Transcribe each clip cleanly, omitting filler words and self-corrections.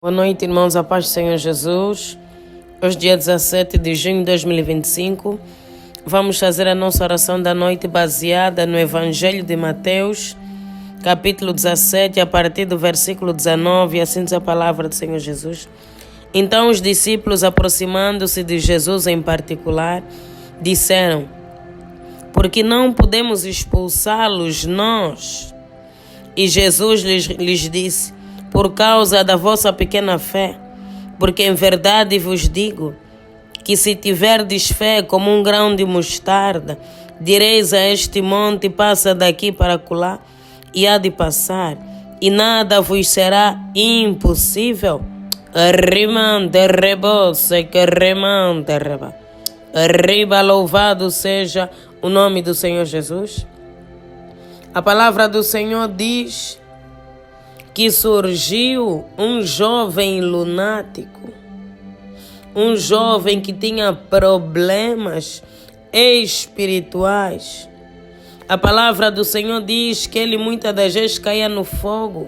Boa noite, irmãos, a paz do Senhor Jesus. Hoje, dia 17 de junho de 2025, vamos fazer a nossa oração da noite baseada no Evangelho de Mateus, capítulo 17, a partir do versículo 19, e assim diz a palavra do Senhor Jesus. Então os discípulos, aproximando-se de Jesus em particular, disseram: "Por que não podemos expulsá-los nós?" E Jesus lhes disse: "Por causa da vossa pequena fé, porque em verdade vos digo que se tiverdes fé como um grão de mostarda, direis a este monte: passa daqui para acolá, e há de passar, e nada vos será impossível." Arriba, louvado seja o nome do Senhor Jesus. A palavra do Senhor diz que surgiu um jovem lunático, um jovem que tinha problemas espirituais. A palavra do Senhor diz que ele muitas das vezes caía no fogo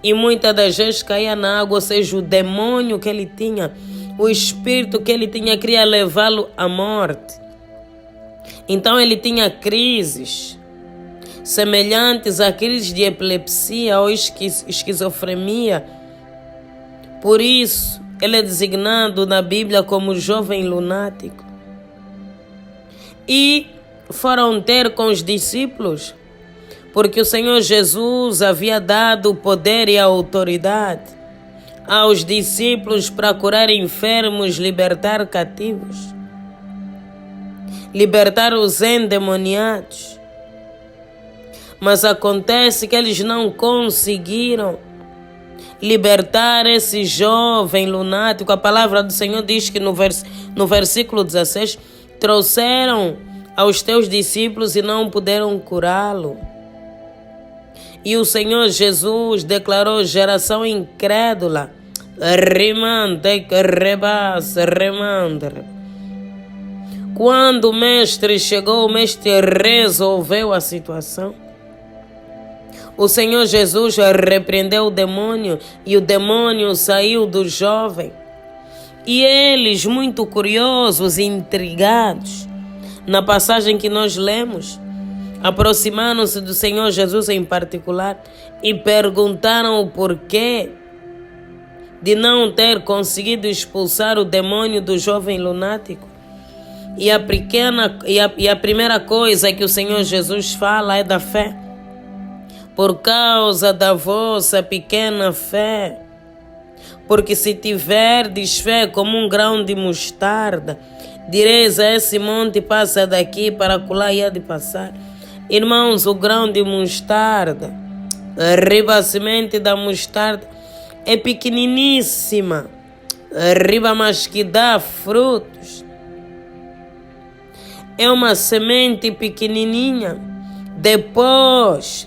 e muitas das vezes caía na água, ou seja, o demônio que ele tinha, o espírito que ele tinha queria levá-lo à morte. Então ele tinha crises semelhantes a crises de epilepsia ou esquizofrenia. Por isso, ele é designado na Bíblia como jovem lunático. E foram ter com os discípulos, porque o Senhor Jesus havia dado o poder e a autoridade aos discípulos para curar enfermos, libertar cativos, libertar os endemoniados. Mas acontece que eles não conseguiram libertar esse jovem lunático. A palavra do Senhor diz que no versículo 16, trouxeram aos teus discípulos e não puderam curá-lo. E o Senhor Jesus declarou: geração incrédula, quando o mestre chegou, o mestre resolveu a situação. O Senhor Jesus repreendeu o demônio e o demônio saiu do jovem. E eles, muito curiosos e intrigados, na passagem que nós lemos, aproximaram-se do Senhor Jesus em particular e perguntaram o porquê de não ter conseguido expulsar o demônio do jovem lunático. E a primeira coisa que o Senhor Jesus fala é da fé. Por causa da vossa pequena fé, porque se tiverdes fé como um grão de mostarda, direis a esse monte: passa daqui para acolá, e há de passar. Irmãos, o grão de mostarda, a semente da mostarda é pequeniníssima, mas que dá frutos. É uma semente pequenininha, depois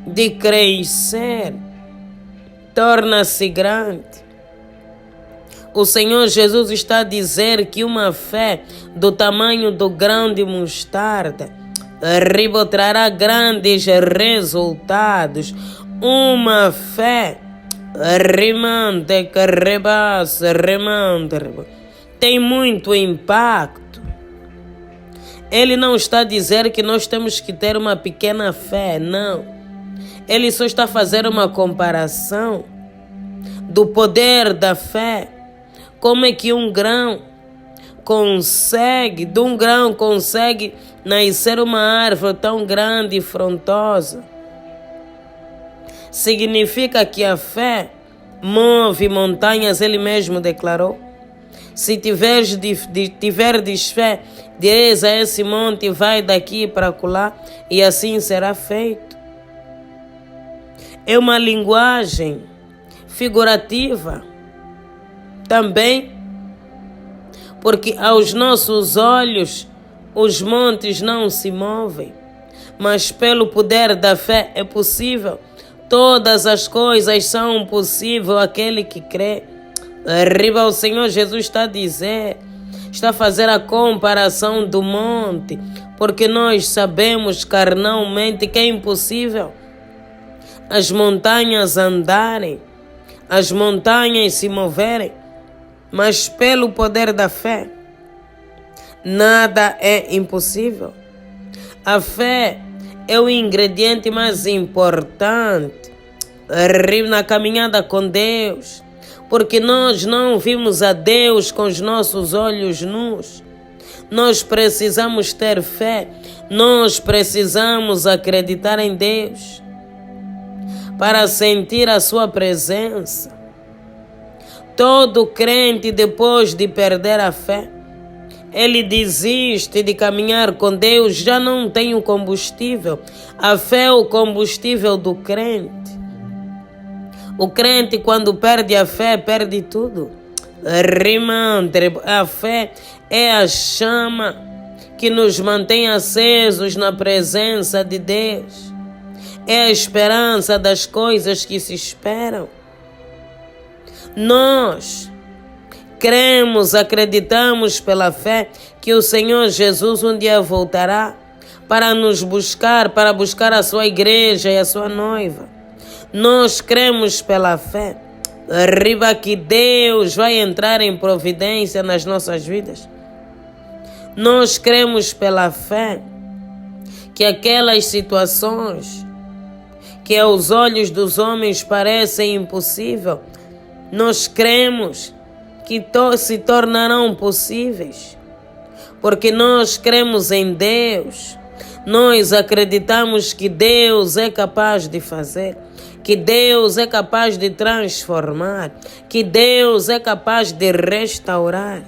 de crescer, torna-se grande. O Senhor Jesus está a dizer que uma fé do tamanho do grão de mostarda trará grandes resultados. Uma fé tem muito impacto. Ele não está a dizer que nós temos que ter uma pequena fé, não. Ele só está a fazer uma comparação do poder da fé. Como é que um grão consegue nascer uma árvore tão grande e frondosa. Significa que a fé move montanhas, ele mesmo declarou. Se tiverdes fé, direis a esse monte: vai daqui para acolá, e assim será feito. É uma linguagem figurativa também, porque aos nossos olhos os montes não se movem, mas pelo poder da fé é possível. Todas as coisas são possíveis àquele que crê. Arriba, o Senhor Jesus está a dizer, está a fazer a comparação do monte, porque nós sabemos carnalmente que é impossível as montanhas andarem, as montanhas se moverem, mas pelo poder da fé, nada é impossível. A fé é o ingrediente mais importante na caminhada com Deus, porque nós não vimos a Deus com os nossos olhos nus. Nós precisamos ter fé, nós precisamos acreditar em Deus para sentir a sua presença. Todo crente, depois de perder a fé, ele desiste de caminhar com Deus, já não tem o combustível. A fé é o combustível do crente. O crente, quando perde a fé, perde tudo. A fé é a chama que nos mantém acesos na presença de Deus. É a esperança das coisas que se esperam. Nós cremos, acreditamos pela fé que o Senhor Jesus um dia voltará para nos buscar, para buscar a sua igreja e a sua noiva. Nós cremos pela fé que Deus vai entrar em providência nas nossas vidas. Nós cremos pela fé que aquelas situações que aos olhos dos homens parecem impossível, nós cremos que se tornarão possíveis, porque nós cremos em Deus. Nós acreditamos que Deus é capaz de fazer, que Deus é capaz de transformar, que Deus é capaz de restaurar.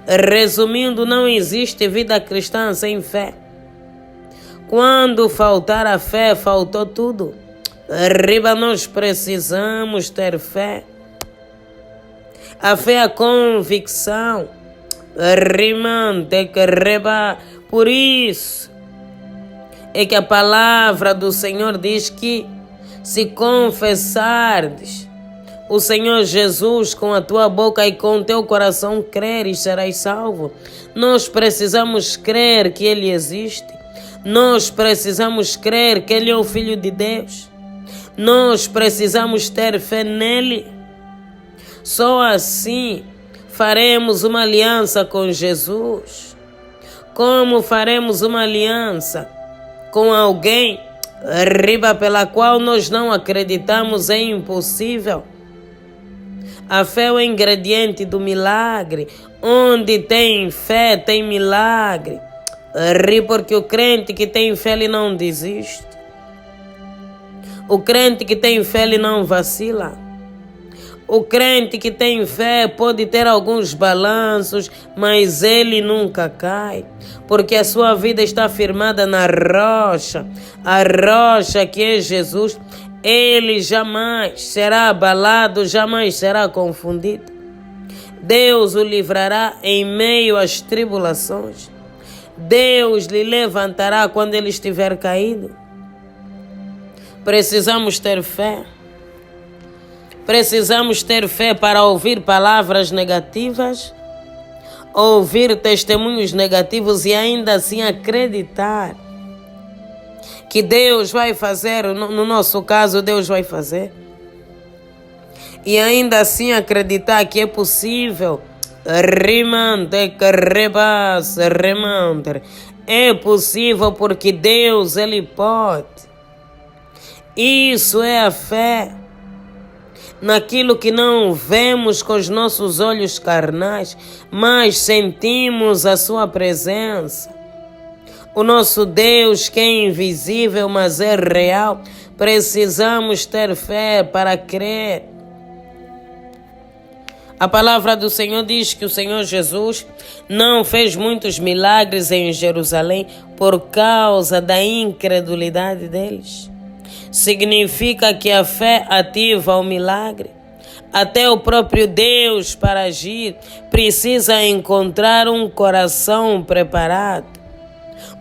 Resumindo, não existe vida cristã sem fé. Quando faltar a fé, faltou tudo. Nós precisamos ter fé. A fé é a convicção. Por isso é que a palavra do Senhor diz que se confessardes o Senhor Jesus com a tua boca e com o teu coração creres, serás salvo. Nós precisamos crer que Ele existe. Nós precisamos crer que Ele é o Filho de Deus. Nós precisamos ter fé nele. Só assim faremos uma aliança com Jesus. Como faremos uma aliança com alguém pela qual nós não acreditamos? É impossível. A fé é o ingrediente do milagre. Onde tem fé, tem milagre. Porque o crente que tem fé, ele não desiste. O crente que tem fé, ele não vacila. O crente que tem fé pode ter alguns balanços, mas ele nunca cai, porque a sua vida está firmada na rocha, a rocha que é Jesus. Ele jamais será abalado, jamais será confundido. Deus o livrará em meio às tribulações. Deus lhe levantará quando ele estiver caído. Precisamos ter fé. Precisamos ter fé para ouvir palavras negativas, ouvir testemunhos negativos e ainda assim acreditar que Deus vai fazer, no nosso caso, Deus vai fazer. E ainda assim acreditar que é possível. É possível porque Deus, Ele pode. Isso é a fé. Naquilo que não vemos com os nossos olhos carnais, mas sentimos a sua presença. O nosso Deus que é invisível, mas é real. Precisamos ter fé para crer. A palavra do Senhor diz que o Senhor Jesus não fez muitos milagres em Jerusalém por causa da incredulidade deles. Significa que a fé ativa o milagre. Até o próprio Deus, para agir, precisa encontrar um coração preparado.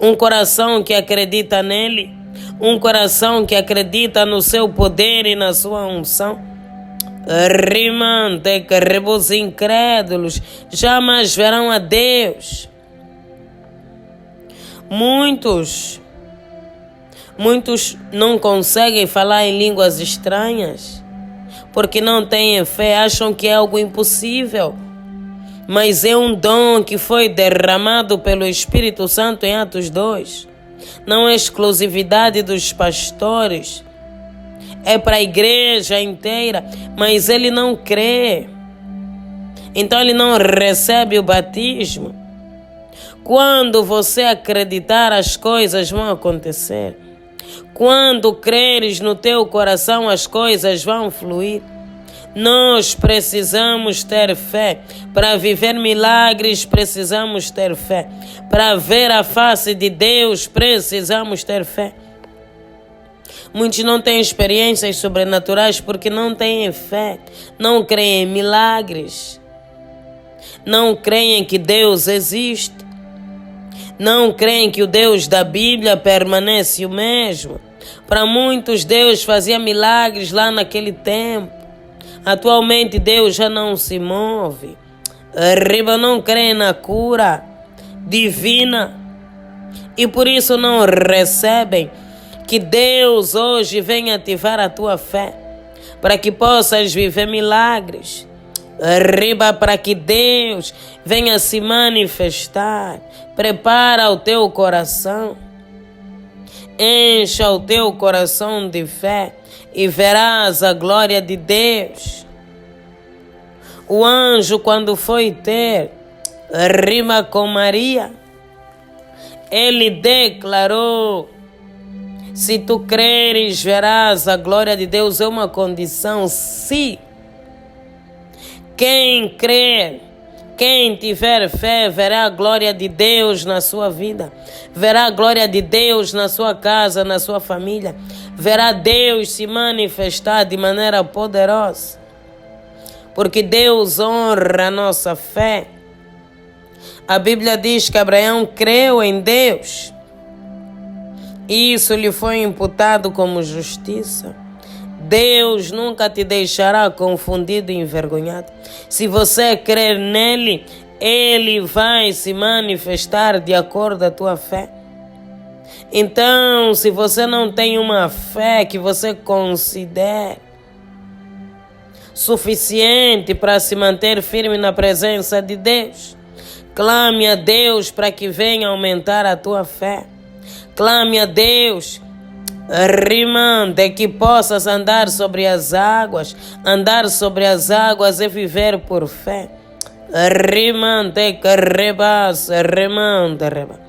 Um coração que acredita nele. Um coração que acredita no seu poder e na sua unção. Os incrédulos jamais verão a Deus. Muitos não conseguem falar em línguas estranhas porque não têm fé, acham que é algo impossível. Mas é um dom que foi derramado pelo Espírito Santo em Atos 2. Não é exclusividade dos pastores. É para a igreja inteira, mas ele não crê. Então ele não recebe o batismo. Quando você acreditar, as coisas vão acontecer. Quando creres no teu coração, as coisas vão fluir. Nós precisamos ter fé. Para viver milagres, precisamos ter fé. Para ver a face de Deus, precisamos ter fé. Muitos não têm experiências sobrenaturais porque não têm fé. Não creem em milagres. Não creem que Deus existe. Não creem que o Deus da Bíblia permanece o mesmo. Para muitos, Deus fazia milagres lá naquele tempo. Atualmente, Deus já não se move. Não creem na cura divina. E por isso não recebem. Que Deus hoje venha ativar a tua fé. Para que possas viver milagres. Para que Deus venha se manifestar. Prepara o teu coração. Encha o teu coração de fé e verás a glória de Deus. O anjo, quando foi ter rima com Maria, ele declarou: se tu creres, verás a glória de Deus. É uma condição, se quem crer, quem tiver fé, verá a glória de Deus na sua vida. Verá a glória de Deus na sua casa, na sua família. Verá Deus se manifestar de maneira poderosa. Porque Deus honra a nossa fé. A Bíblia diz que Abraão creu em Deus. E isso lhe foi imputado como justiça. Deus nunca te deixará confundido e envergonhado. Se você crer nele, ele vai se manifestar de acordo com a tua fé. Então, se você não tem uma fé que você considere suficiente para se manter firme na presença de Deus, clame a Deus para que venha aumentar a tua fé. Clame a Deus, rimante, que possas andar sobre as águas. Andar sobre as águas é viver por fé. Rimante, que rebas, remante, reba.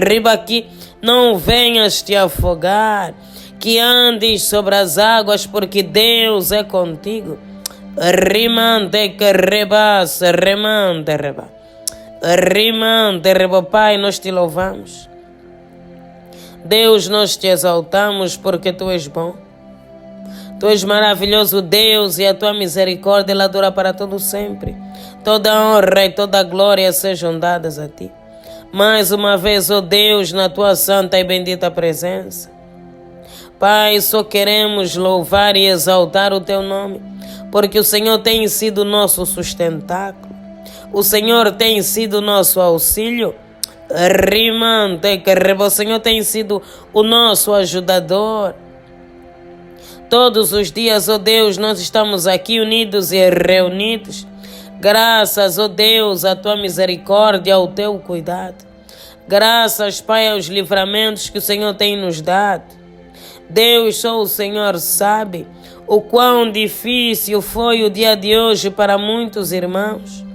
Riba aqui, não venhas te afogar, que andes sobre as águas, porque Deus é contigo. Rimante, que rebas, remante, reba. Rimante, reba. Pai, nós te louvamos. Deus, nós te exaltamos porque Tu és bom. Tu és maravilhoso, Deus, e a Tua misericórdia ela dura para todo sempre. Toda honra e toda glória sejam dadas a Ti. Mais uma vez, ó Deus, na Tua santa e bendita presença. Pai, só queremos louvar e exaltar o Teu nome, porque o Senhor tem sido o nosso sustentáculo. O Senhor tem sido o nosso auxílio. O Senhor tem sido o nosso ajudador. Todos os dias, ó Deus, nós estamos aqui unidos e reunidos. Graças, ó Deus, à Tua misericórdia, ao Teu cuidado. Graças, Pai, aos livramentos que o Senhor tem nos dado. Deus, só o Senhor sabe o quão difícil foi o dia de hoje para muitos irmãos.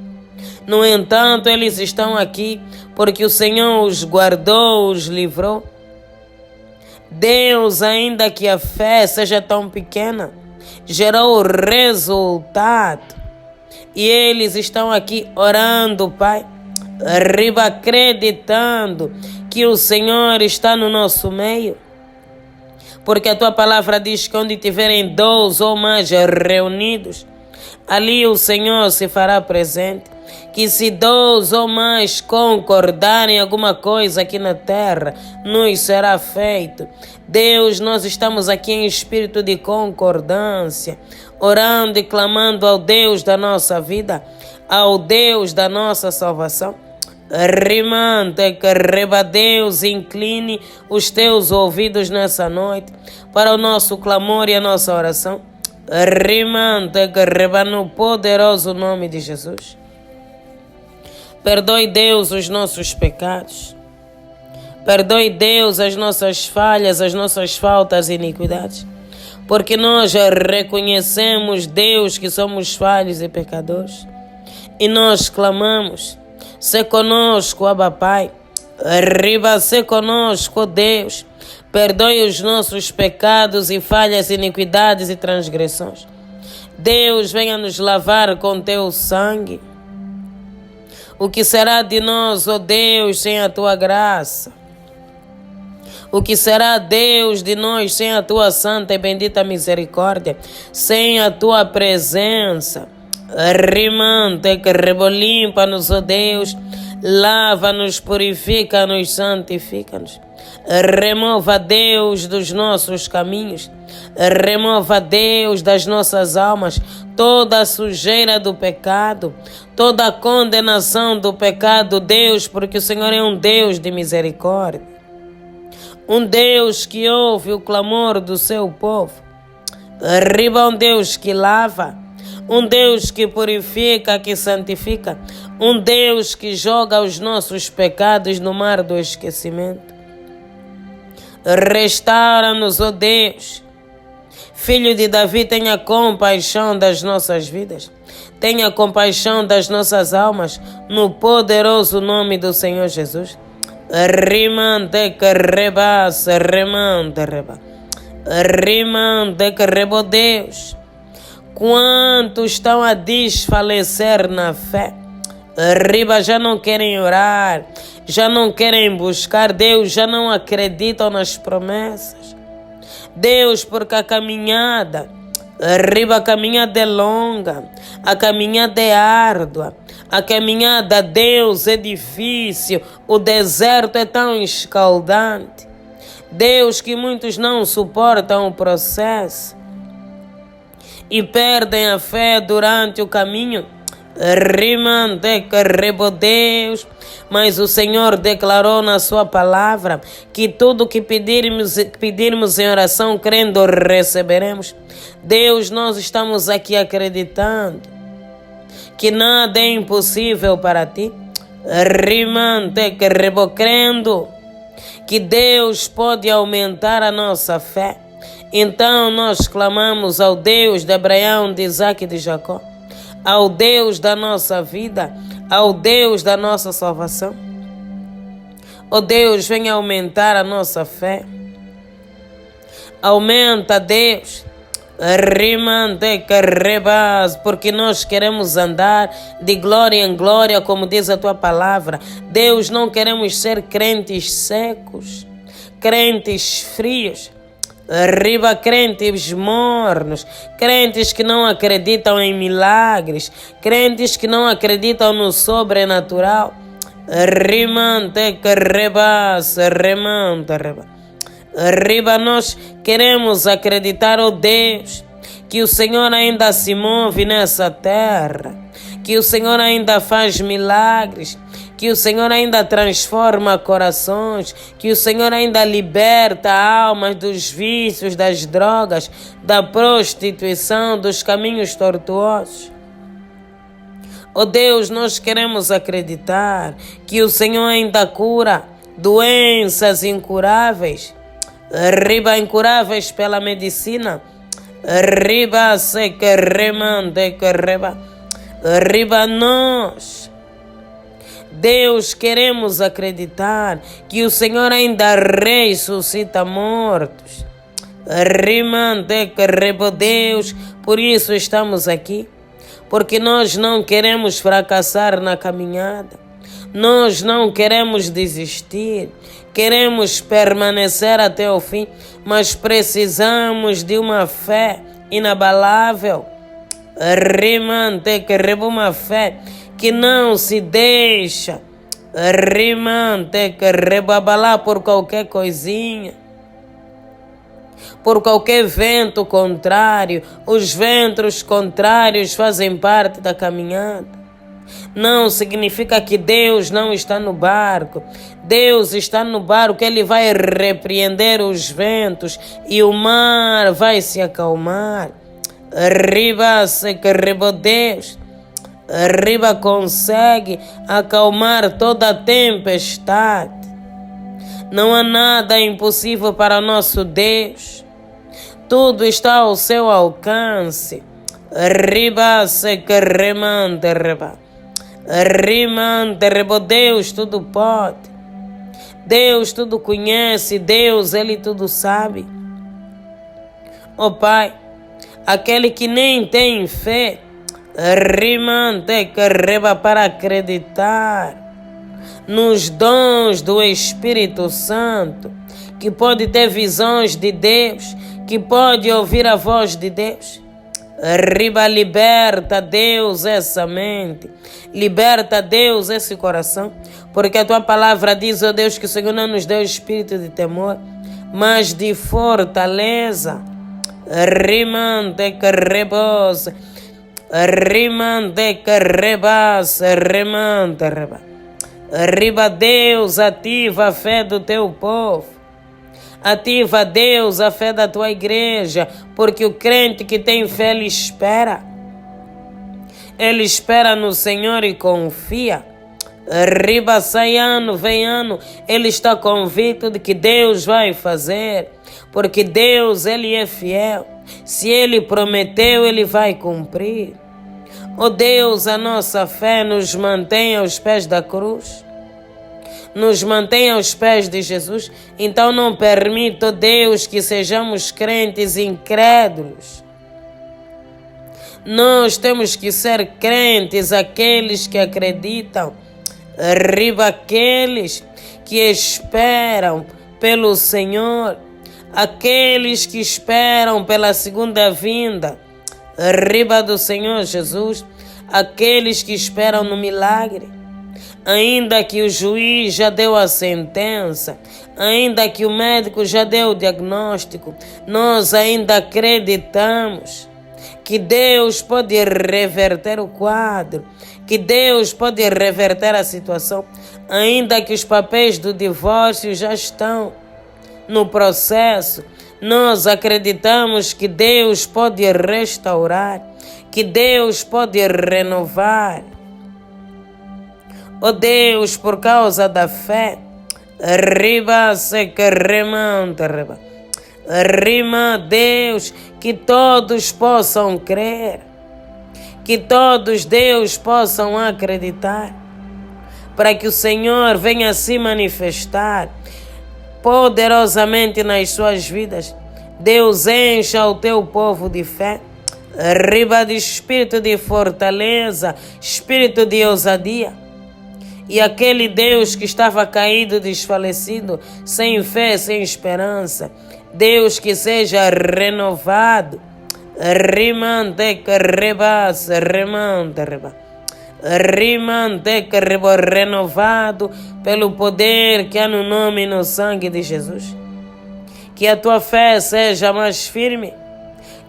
No entanto, eles estão aqui porque o Senhor os guardou, os livrou. Deus, ainda que a fé seja tão pequena, gerou resultado. E eles estão aqui orando, Pai, acreditando que o Senhor está no nosso meio. Porque a Tua palavra diz que onde tiverem 2 ou mais reunidos, ali o Senhor se fará presente. Que se 2 ou mais concordarem em alguma coisa aqui na terra, nos será feito. Deus, nós estamos aqui em espírito de concordância, orando e clamando ao Deus da nossa vida, ao Deus da nossa salvação. Rimante, que reba, Deus, incline os Teus ouvidos nessa noite para o nosso clamor e a nossa oração. Rimante que reba no poderoso nome de Jesus. Perdoe, Deus, os nossos pecados. Perdoe, Deus, as nossas falhas, as nossas faltas e iniquidades. Porque nós reconhecemos, Deus, que somos falhos e pecadores. E nós clamamos, se conosco, Abba Pai. Arriba, se conosco, Deus. Perdoe os nossos pecados e falhas, iniquidades e transgressões. Deus, venha nos lavar com teu sangue. O que será de nós, ó Deus, sem a tua graça? O que será, Deus, de nós sem a tua santa e bendita misericórdia, sem a tua presença? Rimante que rebolimpa-nos, ó Deus, lava-nos, purifica-nos, santifica-nos. Remova, Deus, dos nossos caminhos. Remova, Deus, das nossas almas toda a sujeira do pecado, toda a condenação do pecado, Deus, porque o Senhor é um Deus de misericórdia. Um Deus que ouve o clamor do seu povo. Arriba, um Deus que lava. Um Deus que purifica, que santifica. Um Deus que joga os nossos pecados no mar do esquecimento. Restaura-nos, ó Deus. Filho de Davi, tenha compaixão das nossas vidas. Tenha compaixão das nossas almas, no poderoso nome do Senhor Jesus. Rimante que rebas, remante reba. Rimante que rebo, Deus. Quantos estão a desfalecer na fé? Riba, já não querem orar, já não querem buscar Deus, já não acreditam nas promessas. Deus, porque a caminhada, a caminhada é longa, a caminhada é árdua, a caminhada, Deus, é difícil, o deserto é tão escaldante. Deus, que muitos não suportam o processo e perdem a fé durante o caminho. Rimante que rebo, Deus, mas o Senhor declarou na sua palavra que tudo que pedirmos em oração, crendo, receberemos. Deus, nós estamos aqui acreditando que nada é impossível para ti. Rimante que rebo, crendo que Deus pode aumentar a nossa fé. Então nós clamamos ao Deus de Abraão, de Isaac e de Jacó, ao Deus da nossa vida, ao Deus da nossa salvação. Ó Deus, venha aumentar a nossa fé. Aumenta, Deus. Rimante que rebas, porque nós queremos andar de glória em glória, como diz a tua palavra. Deus, não queremos ser crentes secos, crentes frios. Arriba, crentes mornos, crentes que não acreditam em milagres, crentes que não acreditam no sobrenatural. Rimante que rebas, remante reba. Arriba, nós queremos acreditar, ó Deus, que o Senhor ainda se move nessa terra, que o Senhor ainda faz milagres, que o Senhor ainda transforma corações, que o Senhor ainda liberta almas dos vícios, das drogas, da prostituição, dos caminhos tortuosos. Ó Deus, nós queremos acreditar que o Senhor ainda cura doenças incuráveis, riba incuráveis pela medicina, riba se que remande que reba, riba nós. Deus, queremos acreditar que o Senhor ainda ressuscita mortos. Rimante que rebo, Deus, por isso estamos aqui, porque nós não queremos fracassar na caminhada, nós não queremos desistir, queremos permanecer até o fim, mas precisamos de uma fé inabalável. Rimante que rebo, uma fé que não se deixa, rimante que rebabalar por qualquer coisinha, por qualquer vento contrário. Os ventos contrários fazem parte da caminhada. Não significa que Deus não está no barco. Deus está no barco, Ele vai repreender os ventos e o mar vai se acalmar. Arriba se carregou Deus. Arriba consegue acalmar toda a tempestade. Não há nada impossível para nosso Deus. Tudo está ao seu alcance. Arriba se carregando, arriba. Rimante, rebo, Deus tudo pode. Deus tudo conhece. Deus, Ele tudo sabe. Ó Pai, aquele que nem tem fé, rimante, carreba para acreditar nos dons do Espírito Santo, que pode ter visões de Deus, que pode ouvir a voz de Deus. Arriba, liberta, Deus, essa mente. Liberta, Deus, esse coração. Porque a tua palavra diz, ó Deus, que o Senhor não nos deu espírito de temor, mas de fortaleza. Rimante, carrebosa. Rimante, carrebasa. Rimante, reba. Arriba, Deus, ativa a fé do teu povo. Ativa, Deus, a fé da tua igreja, porque o crente que tem fé, ele espera. Ele espera no Senhor e confia. Arriba, sai ano, vem ano, ele está convicto de que Deus vai fazer, porque Deus, Ele é fiel. Se Ele prometeu, Ele vai cumprir. Ó Deus, a nossa fé nos mantém aos pés da cruz. Nos mantém aos pés de Jesus. Então não permita, Deus, que sejamos crentes incrédulos. Nós temos que ser crentes, aqueles que acreditam. Arriba, aqueles que esperam pelo Senhor. Aqueles que esperam pela segunda vinda. Arriba do Senhor Jesus. Aqueles que esperam no milagre. Ainda que o juiz já deu a sentença, ainda que o médico já deu o diagnóstico, nós ainda acreditamos que Deus pode reverter o quadro, que Deus pode reverter a situação, ainda que os papéis do divórcio já estão no processo. Nós acreditamos que Deus pode restaurar, que Deus pode renovar. Ó Deus, por causa da fé, arriba se carremanta, arriba. Rima, Deus, que todos possam crer, que todos, Deus, possam acreditar, para que o Senhor venha se manifestar poderosamente nas suas vidas. Deus, encha o teu povo de fé, arriba de espírito de fortaleza, espírito de ousadia. E aquele Deus que estava caído, desfalecido, sem fé, sem esperança, Deus que seja renovado. Rimante carrebasa, remante reba. Rimante carrebo, renovado pelo poder que há no nome e no sangue de Jesus. Que a tua fé seja mais firme,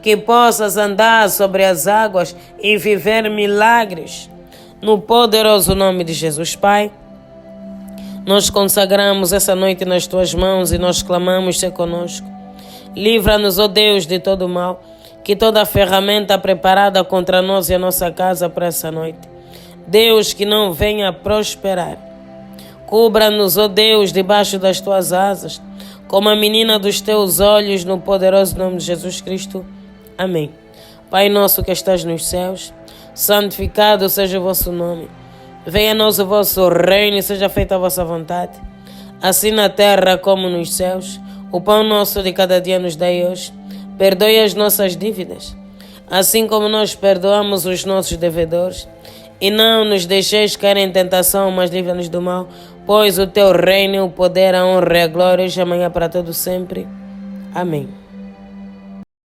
que possas andar sobre as águas e viver milagres. No poderoso nome de Jesus, Pai, nós consagramos essa noite nas Tuas mãos e nós clamamos, ser conosco. Livra-nos, ó Deus, de todo mal, que toda ferramenta preparada contra nós e a nossa casa para essa noite, Deus, que não venha prosperar. Cubra-nos, ó Deus, debaixo das Tuas asas, como a menina dos Teus olhos, no poderoso nome de Jesus Cristo. Amém. Pai nosso que estás nos céus, santificado seja o vosso nome. Venha a nós o vosso reino e seja feita a vossa vontade, assim na terra como nos céus. O pão nosso de cada dia nos dai hoje. Perdoe as nossas dívidas, assim como nós perdoamos os nossos devedores. E não nos deixeis cair em tentação, mas livra-nos do mal, pois o teu reino, o poder, a honra e a glória, hoje e amanhã para todo sempre. Amém.